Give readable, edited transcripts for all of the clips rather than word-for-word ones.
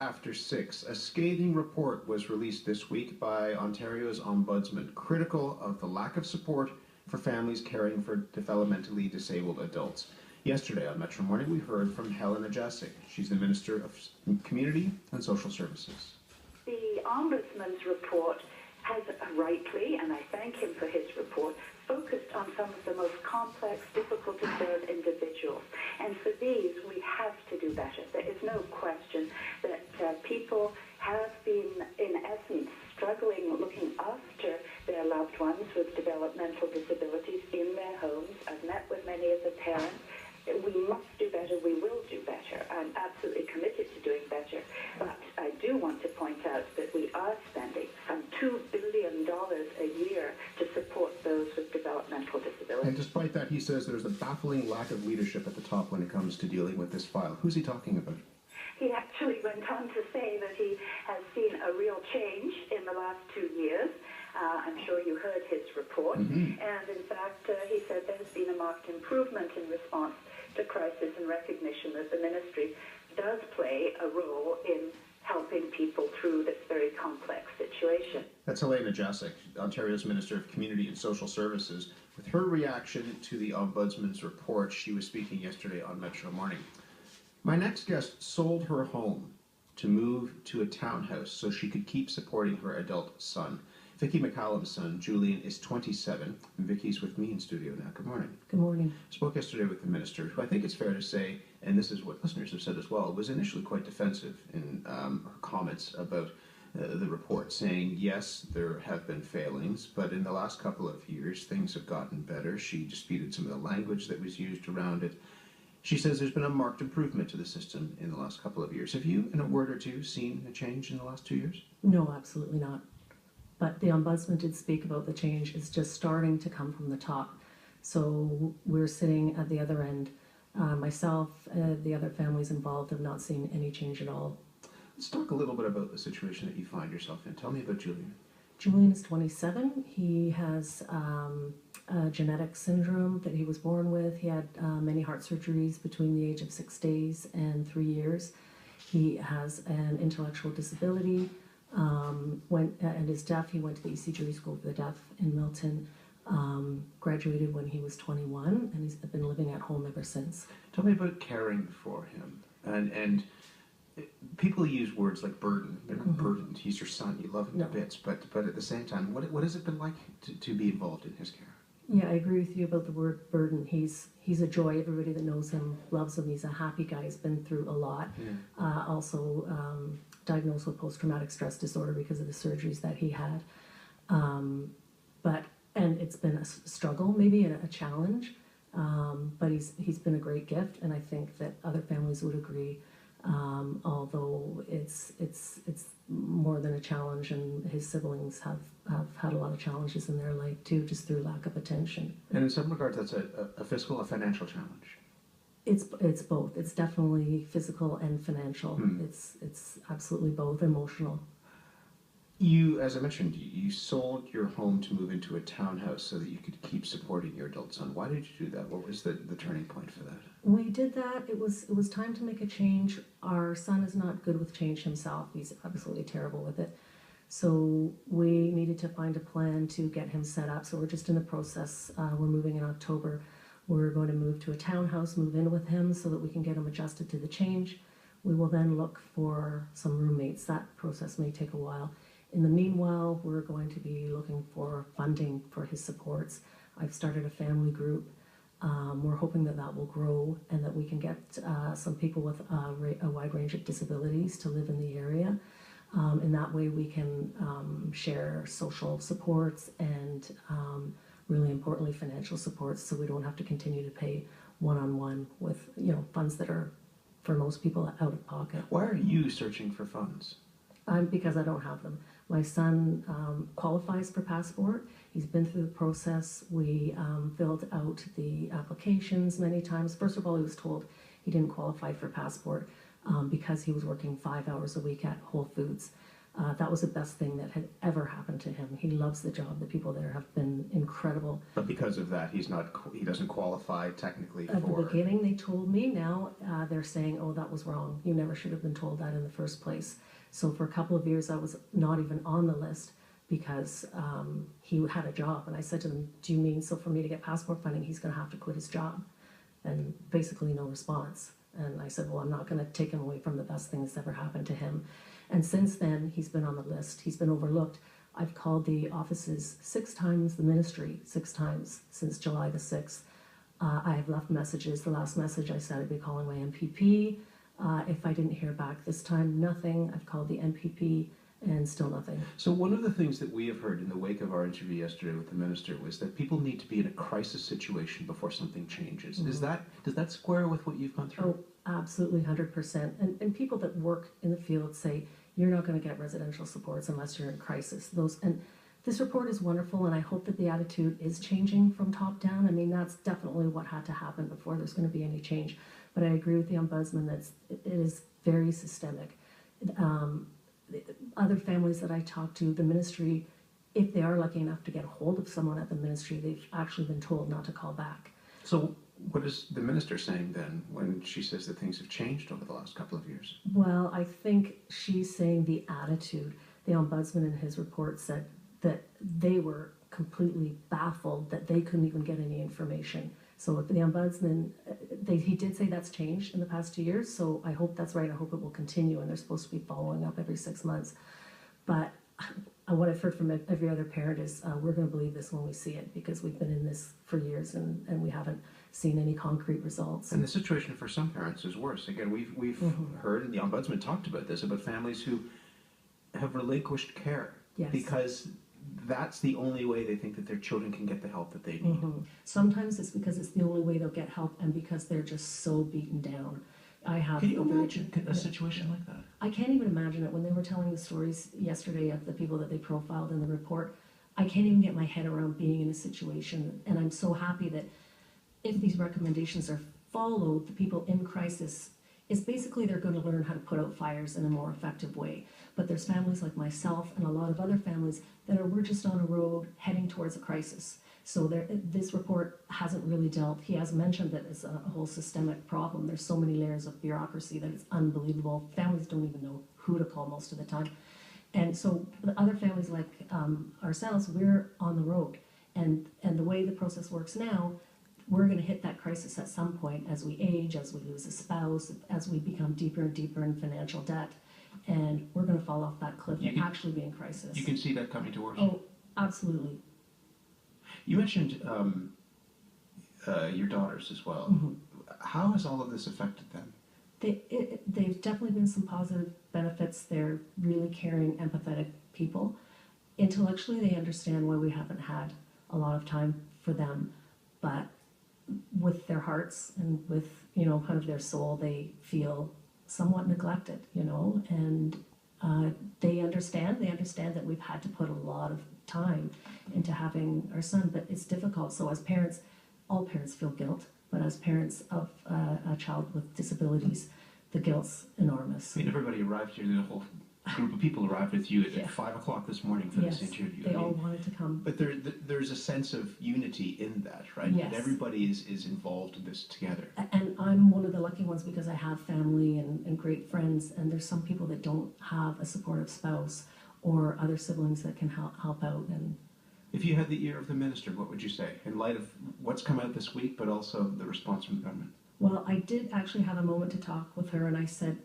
After 6, a scathing report was released this week by Ontario's Ombudsman, critical of the lack of support for families caring for developmentally disabled adults. Yesterday on Metro Morning, we heard from Helena Jasic. She's the Minister of Community and Social Services. The Ombudsman's report has rightly, and I thank him for his report, focused on some of the most complex, difficult to serve individuals. And for these, we have to do better. There is no question that people have been, in essence, struggling looking after their loved ones with developmental disabilities in their homes. I've met with many of the parents. We must do better. We will do better. I'm absolutely committed to doing better. But I do want to point out that we are spending some $2 billion a year to support those with developmental disabilities. And despite that, he says there's a baffling lack of leadership at the top when it comes to dealing with this file. Who's he talking about? He actually went on to say that he has seen a real change in the last 2 years. I'm sure you heard his report. And in fact, he said there has been a marked improvement in response to crisis and recognition that the ministry does play a role in helping people through this very complex situation. That's Helena Jasic, Ontario's Minister of Community and Social Services. With her reaction to the Ombudsman's report, she was speaking yesterday on Metro Morning. My next guest sold her home to move to a townhouse so she could keep supporting her adult son. Vicki McCallum's son, Julian, is 27. And Vicki's with me in studio now. Good morning. Good morning. Spoke yesterday with the minister, who I think it's fair to say, and this is what listeners have said as well, was initially quite defensive in her comments about the report, saying, yes, there have been failings, but in the last couple of years, things have gotten better. She disputed some of the language that was used around it. She says there's been a marked improvement to the system in the last couple of years. Have you, in a word or two, seen a change in the last 2 years? No, absolutely not. But the Ombudsman did speak about the change. It's just starting to come from the top. So we're sitting at the other end. Myself, the other families involved have not seen any change at all. Let's talk a little bit about the situation that you find yourself in. Tell me about Julian. Julian is 27. He has a genetic syndrome that he was born with. He had many heart surgeries between the age of 6 days and 3 years. He has an intellectual disability. And is deaf. He went to the EC Jury School for the Deaf in Milton, graduated when he was 21, and he's been living at home ever since. Tell me about caring for him. And people use words like burden. They're not burdened. He's your son. You love him to bits. But at the same time, what has it been like to be involved in his care? Yeah, I agree with you about the word burden. He's a joy. Everybody that knows him loves him. He's a happy guy. He's been through a lot. Yeah. Also diagnosed with post-traumatic stress disorder because of the surgeries that he had. And it's been a struggle, maybe a challenge. But he's been a great gift, and I think that other families would agree. Although it's more than a challenge, and his siblings have had a lot of challenges in their life too, just through lack of attention. And in some regards, that's a fiscal, a financial challenge. It's both. It's definitely physical and financial. It's absolutely both. Emotional. You, as I mentioned, you sold your home to move into a townhouse so that you could keep supporting your adult son. Why did you do that? What was the turning point for that? We did that. It was time to make a change. Our son is not good with change himself. He's absolutely terrible with it. So we needed to find a plan to get him set up. So we're just in the process. We're moving in October. We're going to move to a townhouse, move in with him so that we can get him adjusted to the change. We will then look for some roommates. That process may take a while. In the meanwhile, we're going to be looking for funding for his supports. I've started a family group. We're hoping that will grow and that we can get some people with a wide range of disabilities to live in the area. In that way, we can share social supports and really importantly, financial supports, so we don't have to continue to pay one-on-one with funds that are, for most people, out of pocket. Why are you searching for funds? Because I don't have them. My son qualifies for passport. He's been through the process. We filled out the applications many times. First of all, he was told he didn't qualify for passport because he was working 5 hours a week at Whole Foods. That was the best thing that had ever happened to him. He loves the job. The people there have been incredible. But because of that, he doesn't qualify technically At for... the beginning, they told me. Now they're saying, oh, that was wrong. You never should have been told that in the first place. So for a couple of years, I was not even on the list because he had a job. And I said to them, do you mean so for me to get passport funding, he's going to have to quit his job? And basically no response. And I said, well, I'm not going to take him away from the best thing that's ever happened to him. And since then, he's been on the list. He's been overlooked. I've called the offices 6 times, the ministry 6 times since July the 6th. I have left messages. The last message I said I'd be calling my MPP. If I didn't hear back this time, nothing. I've called the MPP and still nothing. So one of the things that we have heard in the wake of our interview yesterday with the minister was that people need to be in a crisis situation before something changes. Mm-hmm. Does that square with what you've gone through? Oh, absolutely, 100%. And people that work in the field say, you're not going to get residential supports unless you're in crisis. And this report is wonderful, and I hope that the attitude is changing from top down. I mean, that's definitely what had to happen before there's going to be any change. But I agree with the Ombudsman that it is very systemic. Other families that I talk to, the ministry, if they are lucky enough to get a hold of someone at the ministry, they've actually been told not to call back. So what is the minister saying then when she says that things have changed over the last couple of years? Well, I think she's saying the attitude. The Ombudsman in his report said that they were completely baffled that they couldn't even get any information. So the Ombudsman, he did say that's changed in the past 2 years, so I hope that's right. I hope it will continue, and they're supposed to be following up every 6 months. But what I've heard from every other parent is we're going to believe this when we see it, because we've been in this for years and we haven't seen any concrete results. And the situation for some parents is worse. Again, we've heard, and the Ombudsman talked about this, about families who have relinquished care. Yes. Because that's the only way they think that their children can get the help that they need. Sometimes it's because it's the only way they'll get help, and because they're just so beaten down. Can you imagine a situation like that? I can't even imagine it. When they were telling the stories yesterday of the people that they profiled in the report, I can't even get my head around being in a situation. And I'm so happy that if these recommendations are followed, the people in crisis, is basically they're going to learn how to put out fires in a more effective way. But there's families like myself and a lot of other families that we're just on a road heading towards a crisis. So this report hasn't really dealt. He has mentioned that it's a whole systemic problem. There's so many layers of bureaucracy that it's unbelievable. Families don't even know who to call most of the time. And so the other families like ourselves, we're on the road. And the way the process works now, we're going to hit that crisis at some point as we age, as we lose a spouse, as we become deeper and deeper in financial debt. And we're going to fall off that cliff and actually be in crisis. You can see that coming towards you? Oh, absolutely. You mentioned your daughters as well. Mm-hmm. How has all of this affected them? They've definitely been some positive benefits. They're really caring, empathetic people. Intellectually, they understand why we haven't had a lot of time for them. But with their hearts and with, kind of their soul, they feel somewhat neglected, and they understand that we've had to put a lot of time into having our son, but it's difficult. So as parents, all parents feel guilt, but as parents of a child with disabilities, the guilt's enormous. I mean, everybody arrived here, the whole group of people arrived with you at 5 o'clock this morning for this interview. They all wanted to come. But there's a sense of unity in that, right? Yes. That everybody is involved in this together. And I'm one of the lucky ones because I have family and great friends, and there's some people that don't have a supportive spouse or other siblings that can help out. And if you had the ear of the minister, what would you say in light of what's come out this week, but also the response from the government? Well, I did actually have a moment to talk with her, and I said,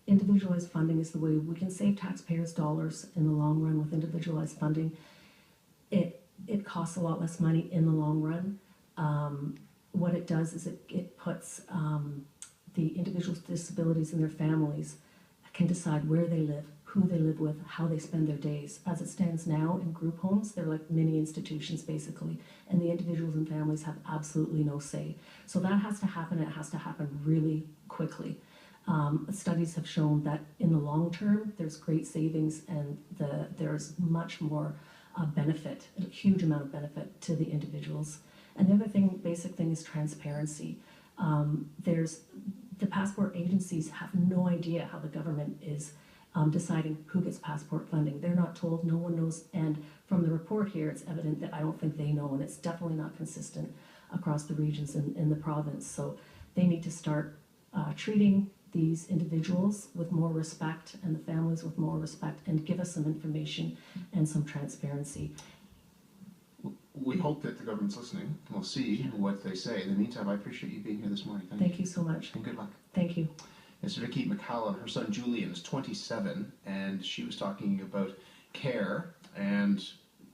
individualized funding is the way we can save taxpayers' dollars in the long run with individualized funding. It costs a lot less money in the long run. What it does is it puts the individuals with disabilities and their families can decide where they live, who they live with, how they spend their days. As it stands now in group homes, they're like mini institutions basically, and the individuals and families have absolutely no say. So that has to happen. It has to happen really quickly. Studies have shown that in the long term, there's great savings, and there's much more benefit, a huge amount of benefit to the individuals. And the other basic thing is transparency. The passport agencies have no idea how the government is deciding who gets passport funding. They're not told, no one knows, and from the report here, it's evident that I don't think they know, and it's definitely not consistent across the regions in the province. So they need to start treating these individuals with more respect and the families with more respect, and give us some information and some transparency. We hope that the government's listening. We'll see what they say. In the meantime, I appreciate you being here this morning. Thank you so much. And good luck. Thank you. It's Vicki McCallum. Her son Julian is 27, and she was talking about care and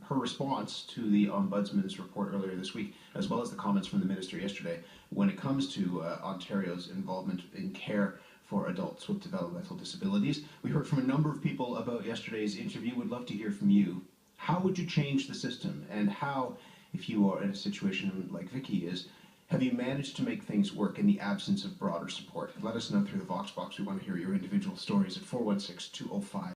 her response to the Ombudsman's report earlier this week, as well as the comments from the Minister yesterday, when it comes to Ontario's involvement in care for adults with developmental disabilities. We heard from a number of people about yesterday's interview. Would love to hear from you. How would you change the system, and how, if you are in a situation like Vicki is, have you managed to make things work in the absence of broader support? Let us know through the Vox Box. We want to hear your individual stories at 416-205.